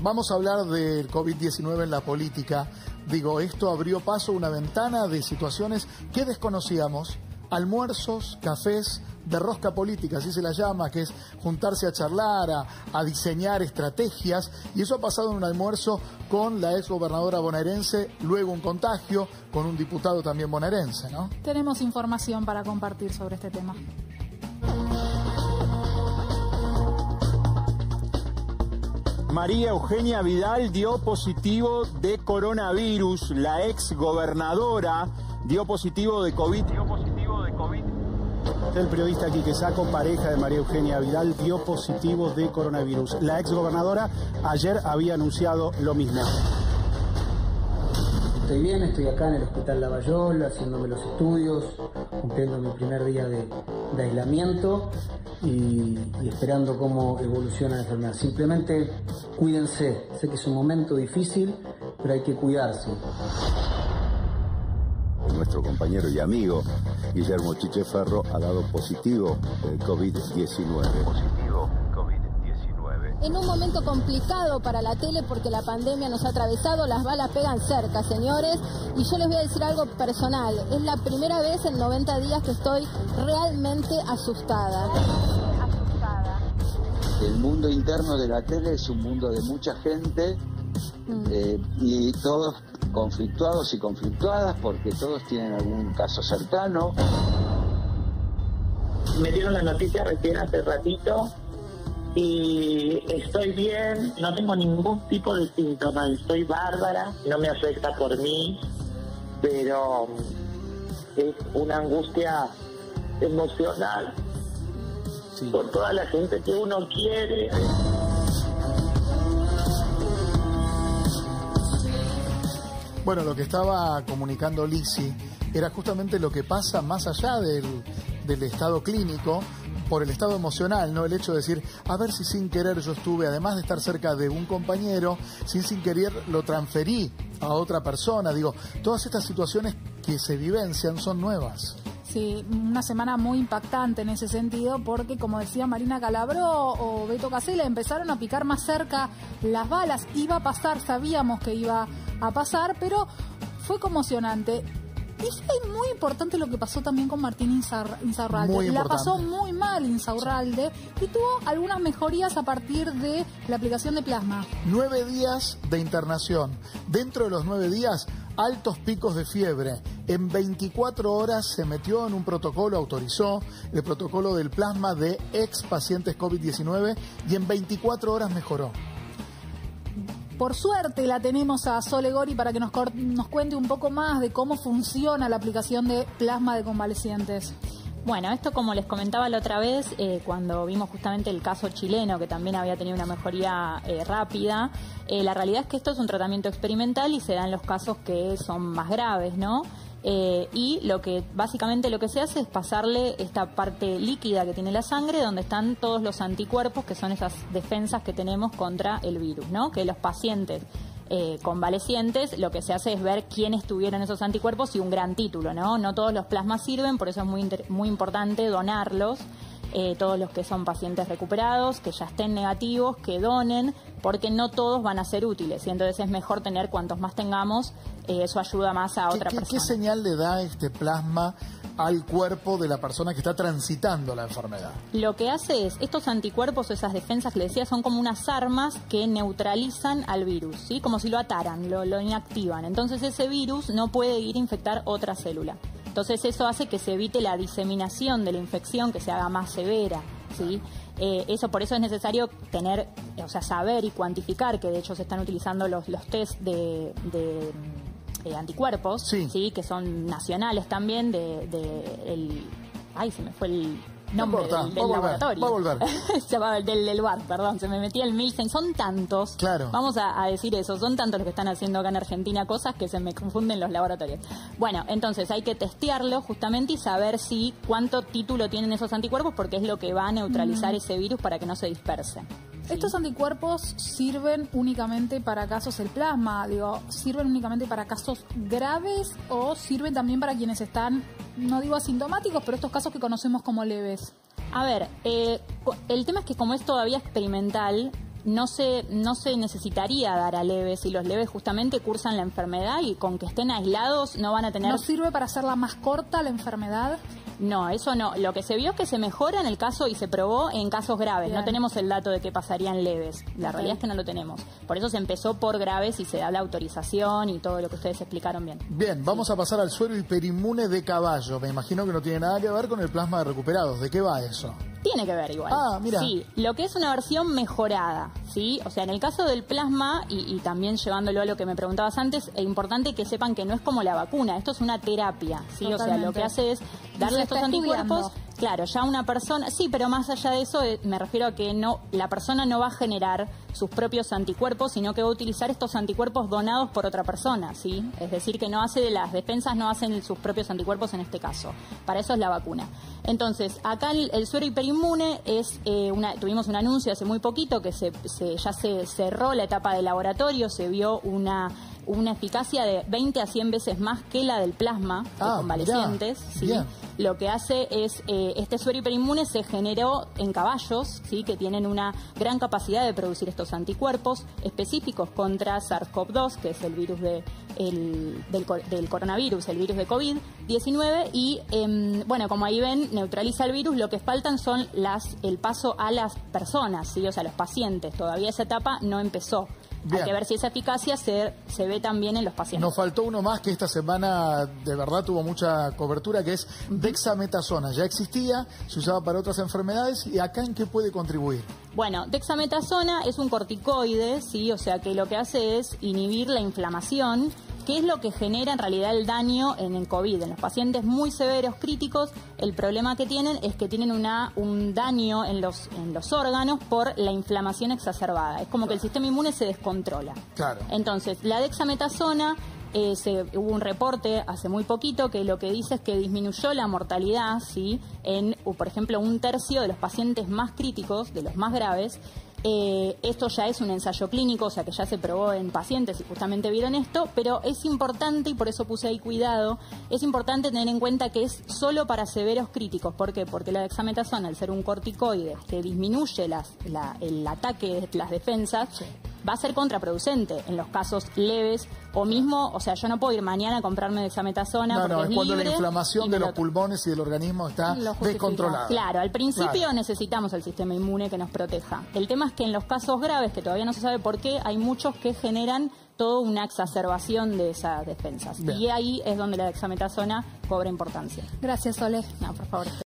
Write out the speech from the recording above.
Vamos a hablar del COVID-19 en la política. Digo, esto abrió paso a una ventana de situaciones que desconocíamos. Almuerzos, cafés de rosca política, así se la llama, que es juntarse a charlar, a diseñar estrategias. Y eso ha pasado en un almuerzo con la exgobernadora bonaerense, luego un contagio con un diputado también bonaerense, ¿no? Tenemos información para compartir sobre este tema. María Eugenia Vidal dio positivo de coronavirus. La ex gobernadora dio positivo de COVID. El periodista Quique Sacco, pareja de María Eugenia Vidal, dio positivo de coronavirus. La ex gobernadora ayer había anunciado lo mismo. Estoy bien, estoy acá en el Hospital Lavallol haciéndome los estudios, cumpliendo mi primer día de aislamiento y esperando cómo evoluciona la enfermedad. Simplemente cuídense, sé que es un momento difícil, pero hay que cuidarse. Nuestro compañero y amigo Guillermo Chiche Ferro ha dado positivo del COVID-19. En un momento complicado para la tele porque la pandemia nos ha atravesado, las balas pegan cerca, señores, y yo les voy a decir algo personal. Es la primera vez en 90 días que estoy realmente asustada. El mundo interno de la tele es un mundo de mucha gente y todos conflictuados y conflictuadas porque todos tienen algún caso cercano. Me dieron la noticia recién hace ratito y estoy bien, no tengo ningún tipo de síntomas, estoy bárbara, no me afecta por mí, pero es una angustia emocional por toda la gente que uno quiere. Bueno, lo que estaba comunicando Lisi era justamente lo que pasa más allá del estado clínico, por el estado emocional, ¿no? El hecho de decir, a ver si sin querer yo estuve, además de estar cerca de un compañero, sin querer lo transferí a otra persona. Digo, todas estas situaciones que se vivencian son nuevas. Sí, una semana muy impactante en ese sentido porque, como decía Marina Calabró o Beto Casella, empezaron a picar más cerca las balas. Iba a pasar, sabíamos que iba a pasar, pero fue conmocionante. Y fue muy importante lo que pasó también con Martín Insaurralde. La pasó muy mal Insaurralde y tuvo algunas mejorías a partir de la aplicación de plasma. 9 días de internación. Dentro de los 9 días, altos picos de fiebre. En 24 horas se metió en un protocolo, autorizó el protocolo del plasma de ex pacientes COVID-19 y en 24 horas mejoró. Por suerte la tenemos a Sole Gori para que nos cuente un poco más de cómo funciona la aplicación de plasma de convalecientes. Bueno, esto como les comentaba la otra vez, cuando vimos justamente el caso chileno, que también había tenido una mejoría rápida, la realidad es que esto es un tratamiento experimental y se dan los casos que son más graves, ¿no? Y básicamente lo que se hace es pasarle esta parte líquida que tiene la sangre, donde están todos los anticuerpos, que son esas defensas que tenemos contra el virus, ¿no? Que los pacientes convalecientes, lo que se hace es ver quiénes tuvieron esos anticuerpos y un gran título, ¿no? No todos los plasmas sirven, por eso es muy importante donarlos. Todos los que son pacientes recuperados, que ya estén negativos, que donen, porque no todos van a ser útiles y entonces es mejor tener cuantos más tengamos, eso ayuda más a otra persona. ¿Qué señal le da este plasma al cuerpo de la persona que está transitando la enfermedad? Lo que hace es, estos anticuerpos, esas defensas que le decía, son como unas armas que neutralizan al virus, ¿sí? Como si lo ataran, lo inactivan. Entonces ese virus no puede ir a infectar otra célula. Entonces eso hace que se evite la diseminación de la infección, que se haga más severa, ¿sí? Por eso es necesario saber y cuantificar, que de hecho se están utilizando los test de anticuerpos, ¿sí? Que son nacionales también, se me fue el nombre del laboratorio. Va a volver. del lugar, perdón, se me metía el Milsen. Son tantos, claro. Vamos a decir eso, son tantos los que están haciendo acá en Argentina cosas que se me confunden los laboratorios. Bueno, entonces hay que testearlo justamente y saber cuánto título tienen esos anticuerpos, porque es lo que va a neutralizar ese virus para que no se disperse. ¿Sí? ¿Estos anticuerpos sirven únicamente para casos del plasma? ¿Sirven únicamente para casos graves o sirven también para quienes están, no digo asintomáticos, pero estos casos que conocemos como leves? A ver, el tema es que como es todavía experimental, no se necesitaría dar a leves, y los leves justamente cursan la enfermedad y con que estén aislados no van a tener... ¿No sirve para hacerla más corta la enfermedad? No, eso no. Lo que se vio es que se mejora en el caso y se probó en casos graves. Bien. No tenemos el dato de que pasarían leves. La realidad es que no lo tenemos. Por eso se empezó por graves y se da la autorización y todo lo que ustedes explicaron bien. Bien, vamos a pasar al suero hiperinmune de caballo. Me imagino que no tiene nada que ver con el plasma de recuperados. ¿De qué va eso? Tiene que ver igual. Ah, mira. Sí, lo que es una versión mejorada, ¿sí? O sea, en el caso del plasma, y también llevándolo a lo que me preguntabas antes, es importante que sepan que no es como la vacuna, esto es una terapia, ¿sí? Totalmente. O sea, lo que hace es darle estos anticuerpos. Claro, ya una persona, sí, pero más allá de eso, me refiero a que no, la persona no va a generar sus propios anticuerpos, sino que va a utilizar estos anticuerpos donados por otra persona, ¿sí? Es decir, que no hace, las defensas no hacen sus propios anticuerpos en este caso. Para eso es la vacuna. Entonces, acá el suero hiperinmune es tuvimos un anuncio hace muy poquito que ya se cerró la etapa de laboratorio, se vio una eficacia de 20 a 100 veces más que la del plasma de convalecientes, ¿sí? Bien. Lo que hace es, este suero hiperinmune se generó en caballos, ¿sí? Que tienen una gran capacidad de producir estos anticuerpos específicos contra SARS-CoV-2, que es el virus del coronavirus, el virus de COVID-19, y bueno, como ahí ven, neutraliza el virus. Lo que faltan son el paso a las personas, ¿sí? O sea, los pacientes. Todavía esa etapa no empezó. Bien. Hay que ver si esa eficacia se ve también en los pacientes. Nos faltó uno más que esta semana de verdad tuvo mucha cobertura, que es dexametasona. Ya existía, se usaba para otras enfermedades, ¿y acá en qué puede contribuir? Bueno, dexametasona es un corticoide, ¿sí? O sea que lo que hace es inhibir la inflamación, que es lo que genera en realidad el daño en el COVID. En los pacientes muy severos, críticos, el problema que tienen es que tienen un daño en los órganos por la inflamación exacerbada. Es como que el sistema inmune se descontrola. Claro. Entonces, la dexametasona, hubo un reporte hace muy poquito que lo que dice es que disminuyó la mortalidad, ¿sí? En, por ejemplo, 1/3 de los pacientes más críticos, de los más graves. Esto ya es un ensayo clínico, o sea que ya se probó en pacientes y justamente vieron esto, pero es importante, y por eso puse ahí cuidado, es importante tener en cuenta que es solo para severos críticos. ¿Por qué? Porque la dexametasona, al ser un corticoide que disminuye el ataque de las defensas, sí, va a ser contraproducente en los casos leves, o mismo, o sea, yo no puedo ir mañana a comprarme dexametasona porque es cuando la inflamación de los pulmones y del organismo está descontrolada. Claro, al principio necesitamos el sistema inmune que nos proteja. El tema es que en los casos graves, que todavía no se sabe por qué, hay muchos que generan toda una exacerbación de esas defensas. Bien. Y ahí es donde la dexametasona cobra importancia. Gracias, Sole. No, por favor.